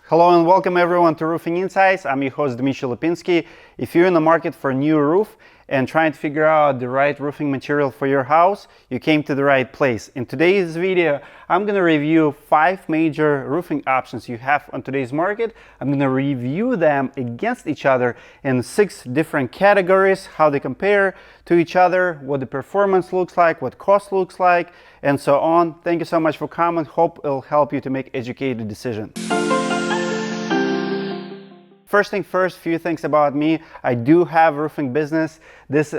Hello and welcome everyone to Roofing Insights. I'm your host Dmitry. If you're in the market for a new roof and trying to figure out the right roofing material for your house, you came to the right place. In today's video, I'm going to review 5 major roofing options you have on today's market. I'm going to review them against each other in 6 different categories, how they compare to each other, what the performance looks like, what cost looks like, and so on. Thank you so much for coming. Hope it'll help you to make educated decisions. First thing first, few things about me. I do have a roofing business.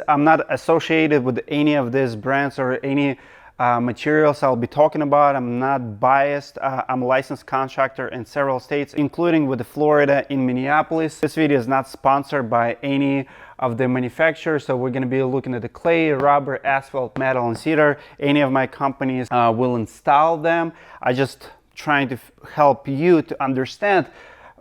I'm not associated with any of these brands or any materials I'll be talking about. I'm not biased. I'm a licensed contractor in several states, including with Florida in Minneapolis. This video is not sponsored by any of the manufacturers, so we're going to be looking at the clay, rubber, asphalt, metal, and cedar. Any of my companies will install them. I just trying to help you to understand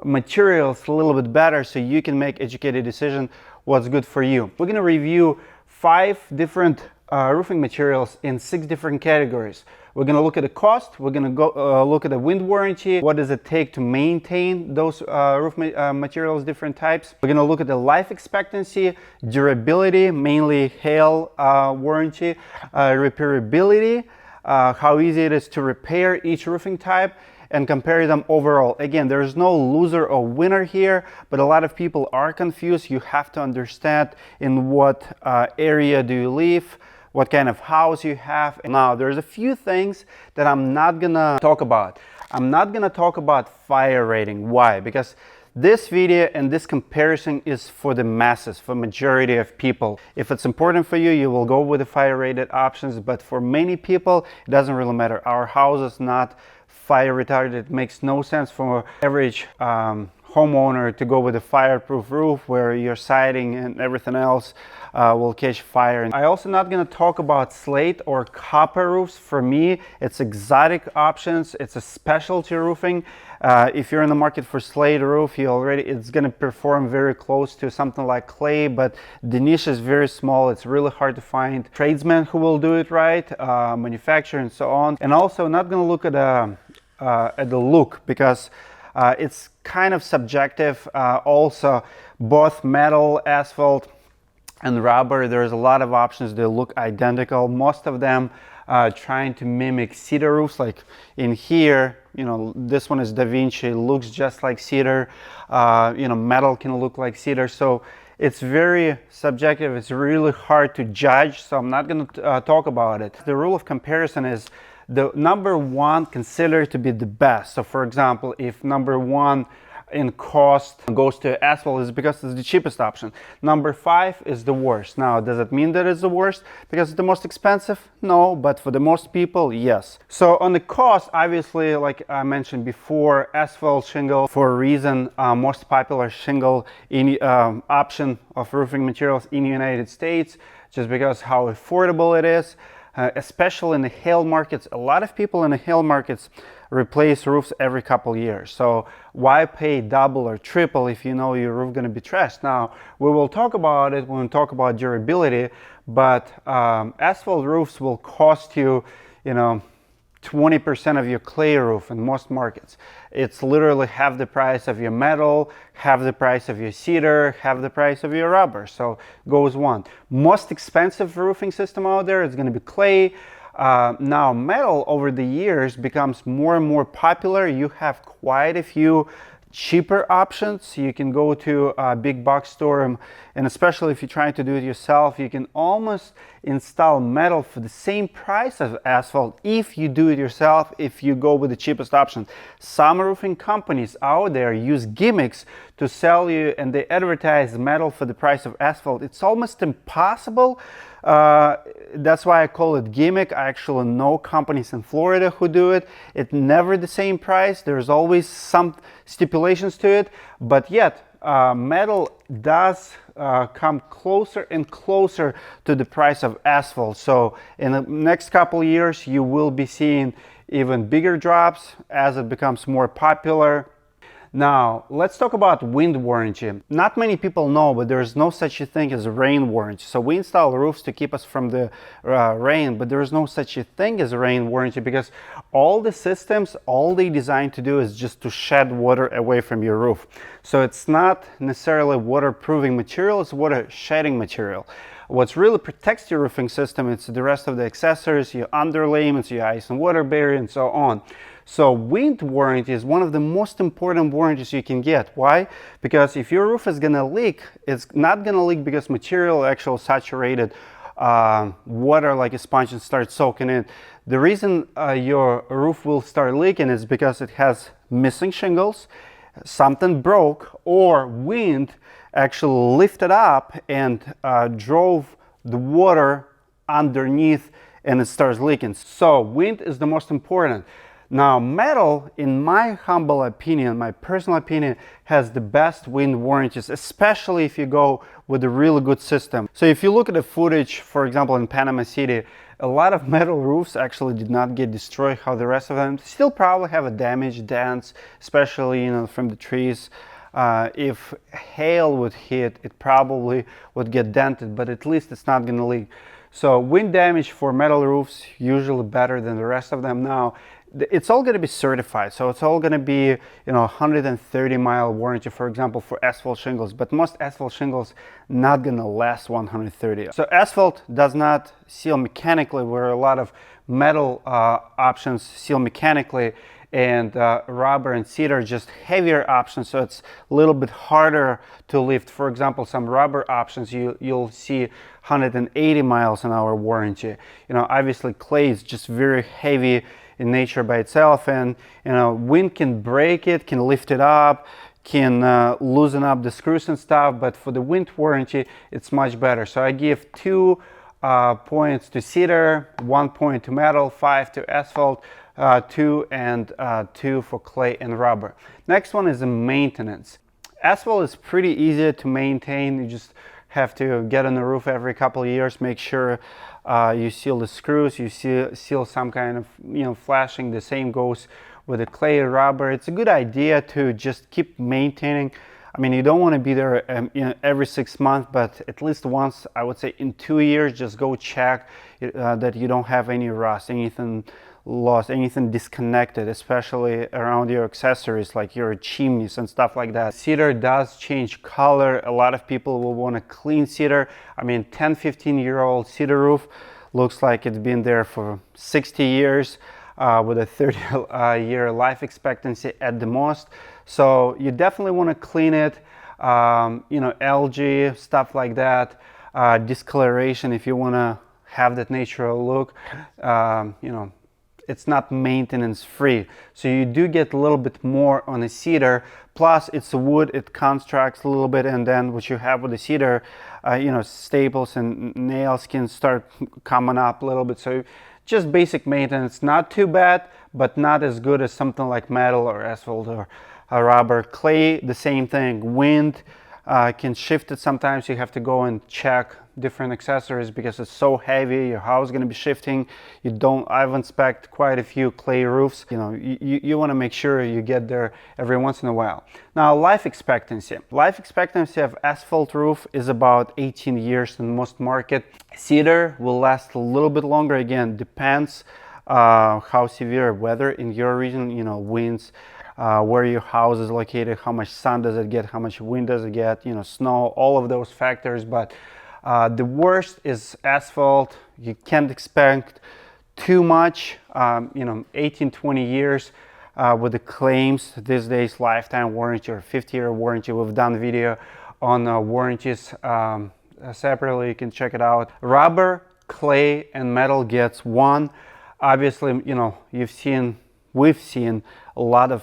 materials a little bit better so you can make educated decision what's good for you. We're going to review 5 different roofing materials in 6 different categories. We're going to look at the cost. We're going to go look at the wind warranty. What does it take to maintain those roof materials, different types. We're going to look at the life expectancy, durability, mainly hail warranty, repairability, how easy it is to repair each roofing type, and compare them overall. Again, there's no loser or winner here, but a lot of people are confused. You have to understand in what area do you live, what kind of house you have. Now, there's a few things that I'm not gonna talk about. I'm not gonna talk about fire rating. Why? Because this video and this comparison is for the masses, for majority of people. If it's important for you, you will go with the fire rated options, but for many people, it doesn't really matter. Our house is not fire retarded. It makes no sense for average homeowner to go with a fireproof roof where your siding and everything else will catch fire. I also not going to talk about slate or copper roofs. For me, it's exotic options. It's a specialty roofing. If you're in the market for slate roof, it's going to perform very close to something like clay, but the niche is very small. It's really hard to find tradesmen who will do it right, manufacturer and so on. And also not going to look at the look, because it's kind of subjective. Also, both metal, asphalt, and rubber, there's a lot of options. They look identical. Most of them trying to mimic cedar roofs. Like in here, this one is Da Vinci, looks just like cedar. Metal can look like cedar. So it's very subjective. It's really hard to judge. So I'm not going to talk about it. The rule of comparison is the number 1 considered to be the best. So for example, if number 1 in cost goes to asphalt, is because it's the cheapest option. Number 5 is the worst. Now, does it mean that it's the worst because it's the most expensive? No, but for the most people, yes. So on the cost, obviously, like I mentioned before, asphalt shingle, for a reason, most popular shingle in option of roofing materials in the United States, just because how affordable it is. Especially in the hail markets. A lot of people in the hail markets replace roofs every couple years. So why pay double or triple if you know your roof going to be trashed? Now, we will talk about it when we talk about durability, but asphalt roofs will cost you, 20% of your clay roof in most markets. It's literally half the price of your metal, half the price of your cedar, half the price of your rubber. So goes one. Most expensive roofing system out there is going to be clay. Now metal over the years becomes more and more popular. You have quite a few cheaper options. You can go to a big box store, and especially if you're trying to do it yourself, you can almost install metal for the same price as asphalt if you do it yourself, if you go with the cheapest option. Some roofing companies out there use gimmicks to sell you, and they advertise metal for the price of asphalt. It's almost impossible. That's why I call it gimmick. I actually know companies in Florida who do it. It's never the same price. There's always some stipulations to it, but yet metal does come closer and closer to the price of asphalt. So in the next couple of years, you will be seeing even bigger drops as it becomes more popular. Now, let's talk about wind warranty. Not many people know, but there's no such a thing as rain warranty. So we install roofs to keep us from the rain, but there's no such a thing as rain warranty because all the systems, all they designed to do is just to shed water away from your roof. So it's not necessarily waterproofing material, it's water shedding material. What really protects your roofing system is the rest of the accessories, your underlayments, your ice and water barrier, and so on. So wind warranty is one of the most important warranties you can get. Why? Because if your roof is gonna leak, it's not gonna leak because material actually saturated water like a sponge and starts soaking in. The reason your roof will start leaking is because it has missing shingles, something broke, or wind actually lifted up and drove the water underneath and it starts leaking. So wind is the most important. Now, metal, in my humble opinion, my personal opinion, has the best wind warranties, especially if you go with a really good system. So if you look at the footage, for example, in Panama City, a lot of metal roofs actually did not get destroyed, how the rest of them still probably have a damage, dents, especially, from the trees. If hail would hit, it probably would get dented, but at least it's not gonna leak. So wind damage for metal roofs usually better than the rest of them. Now, it's all going to be certified, so it's all going to be 130-mile warranty, for example, for asphalt shingles, but most asphalt shingles not going to last 130. So asphalt does not seal mechanically, where a lot of metal options seal mechanically, and rubber and cedar are just heavier options, so it's a little bit harder to lift. For example, some rubber options you'll see 180 miles an hour warranty. Obviously clay is just very heavy in nature by itself, and wind can break it, can lift it up, can loosen up the screws and stuff, but for the wind warranty it's much better. So I give 2 points to cedar, 1 point to metal, 5 to asphalt, 2 and 2 for clay and rubber. Next one is the maintenance. Asphalt is pretty easy to maintain. You just have to get on the roof every couple of years, make sure you seal the screws, you seal some kind of flashing. The same goes with the clay and rubber. It's a good idea to just keep maintaining. I mean, you don't want to be there every 6 months, but at least once, I would say in 2 years, just go check that you don't have any rust, anything lost, anything disconnected, especially around your accessories like your chimneys and stuff like that. Cedar does change color. A lot of people will want to clean cedar. I mean, 10-15-year-old cedar roof looks like it's been there for 60 years with a 30-year life expectancy at the most. So you definitely want to clean it. Algae, stuff like that, discoloration, if you want to have that natural look. It's not maintenance free, so you do get a little bit more on a cedar. Plus it's a wood, it contracts a little bit, and then what you have with the cedar, staples and nails can start coming up a little bit. So just basic maintenance, not too bad, but not as good as something like metal or asphalt or rubber. Clay, the same thing. Wind can shift it sometimes. You have to go and check different accessories because it's so heavy. Your house is going to be shifting. I've inspected quite a few clay roofs. You want to make sure you get there every once in a while. Now, life expectancy. Life expectancy of asphalt roof is about 18 years in most market. Cedar will last a little bit longer. Again, depends how severe weather in your region, winds, where your house is located, how much sun does it get, how much wind does it get, snow, all of those factors. But the worst is asphalt. You can't expect too much, 18-20 years with the claims these days, lifetime warranty or 50-year warranty. We've done video on warranties separately. You can check it out. Rubber, clay, and metal gets 1. Obviously, we've seen a lot of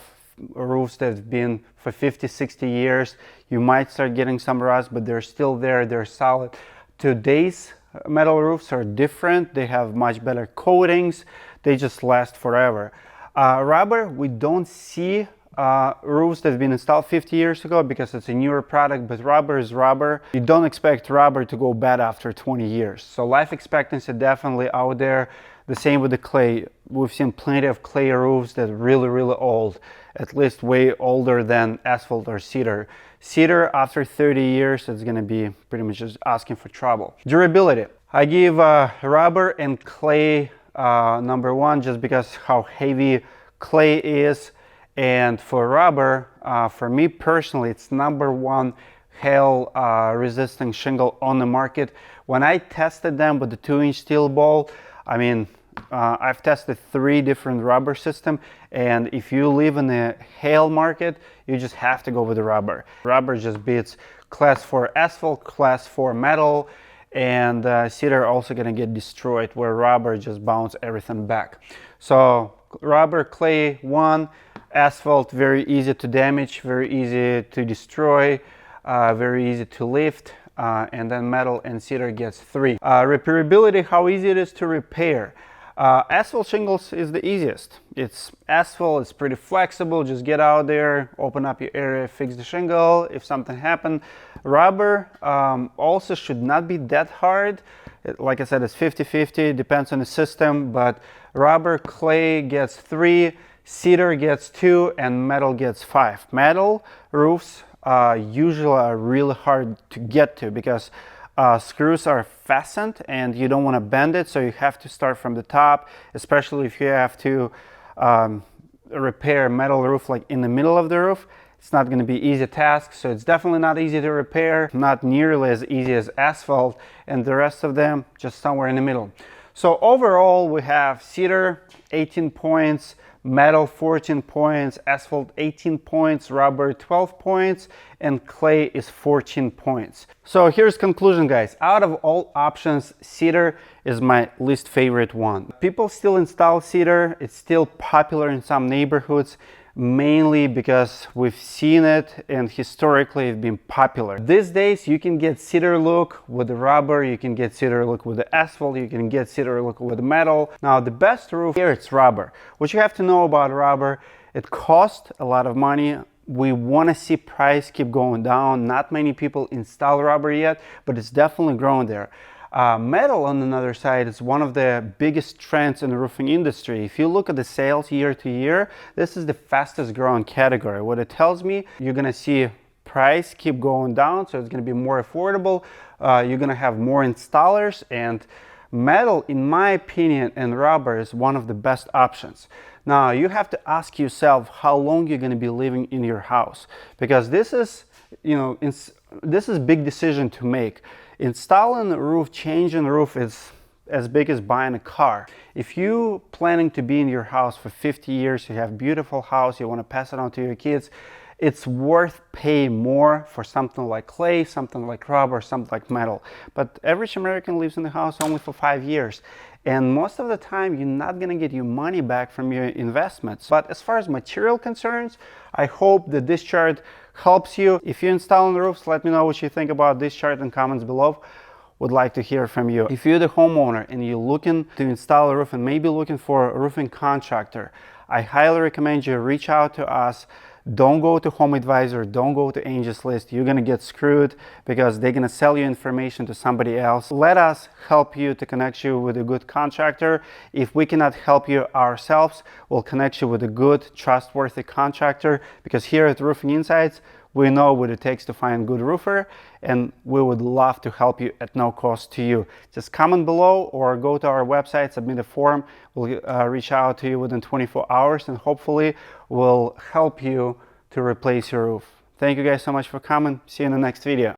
roofs that have been for 50-60 years. You might start getting some rust, but they're still there, they're solid. Today's metal roofs are different. They have much better coatings. They just last forever. Rubber, we don't see roofs that have been installed 50 years ago because it's a newer product, but rubber is rubber. You don't expect rubber to go bad after 20 years. So life expectancy definitely out there. The same with the clay. We've seen plenty of clay roofs that are really, really old. at least way older than asphalt or cedar. Cedar, after 30 years, it's gonna be pretty much just asking for trouble. Durability. I give rubber and clay number one, just because how heavy clay is. And for rubber, for me personally, it's number one hail resistant shingle on the market. When I tested them with the 2-inch steel ball, I mean, I've tested 3 different rubber systems, and if you live in the hail market, you just have to go with the rubber. Rubber just beats class 4 asphalt, class 4 metal, and cedar also gonna get destroyed, where rubber just bounce everything back. So rubber, clay 1, asphalt very easy to damage, very easy to destroy, very easy to lift, and then metal and cedar gets 3. Repairability, how easy it is to repair. Asphalt shingles is the easiest. It's asphalt, it's pretty flexible, just get out there, open up your area, fix the shingle if something happened. Rubber also should not be that hard. Like I said, it's 50-50, depends on the system, but rubber, clay gets 3, cedar gets 2, and metal gets 5. Metal roofs usually are really hard to get to because screws are fastened and you don't want to bend it, so you have to start from the top, especially if you have to repair metal roof like in the middle of the roof. It's not going to be easy task, so it's definitely not easy to repair, not nearly as easy as asphalt, and the rest of them just somewhere in the middle. So overall we have cedar 18 points, metal 14 points, asphalt 18 points, rubber 12 points, and clay is 14 points. So here's conclusion, guys. Out of all options, cedar is my least favorite one. People still install cedar. It's still popular in some neighborhoods, mainly because we've seen it and historically it's been popular. These days you can get cedar look with the rubber, you can get cedar look with the asphalt, you can get cedar look with the metal. Now the best roof here, it's rubber. What you have to know about rubber, it costs a lot of money. We want to see price keep going down. Not many people install rubber yet, but it's definitely growing there. Metal, on the other side, is one of the biggest trends in the roofing industry. If you look at the sales year to year, this is the fastest growing category. What it tells me, you're gonna see price keep going down, so it's gonna be more affordable. You're gonna have more installers, and metal, in my opinion, and rubber is one of the best options. Now you have to ask yourself how long you're gonna be living in your house, because this is, you know, this is big decision to make. Installing a roof, changing the roof is as big as buying a car. If you planning to be in your house for 50 years, you have a beautiful house, you want to pass it on to your kids, it's worth paying more for something like clay, something like rubber, something like metal. But average American lives in the house only for 5 years. And most of the time, you're not gonna get your money back from your investments. But as far as material concerns, I hope that this chart helps you. If you're installing roofs, let me know what you think about this chart in comments below. Would like to hear from you. If you're the homeowner and you're looking to install a roof and maybe looking for a roofing contractor, I highly recommend you reach out to us. Don't go to Home Advisor, don't go to Angie's List. You're gonna get screwed because they're gonna sell your information to somebody else. Let us help you to connect you with a good contractor. If we cannot help you ourselves, we'll connect you with a good, trustworthy contractor, because here at Roofing Insights, we know what it takes to find a good roofer, and we would love to help you at no cost to you. Just comment below or go to our website, submit a form. We'll reach out to you within 24 hours, and hopefully we'll help you to replace your roof. Thank you guys so much for coming. See you in the next video.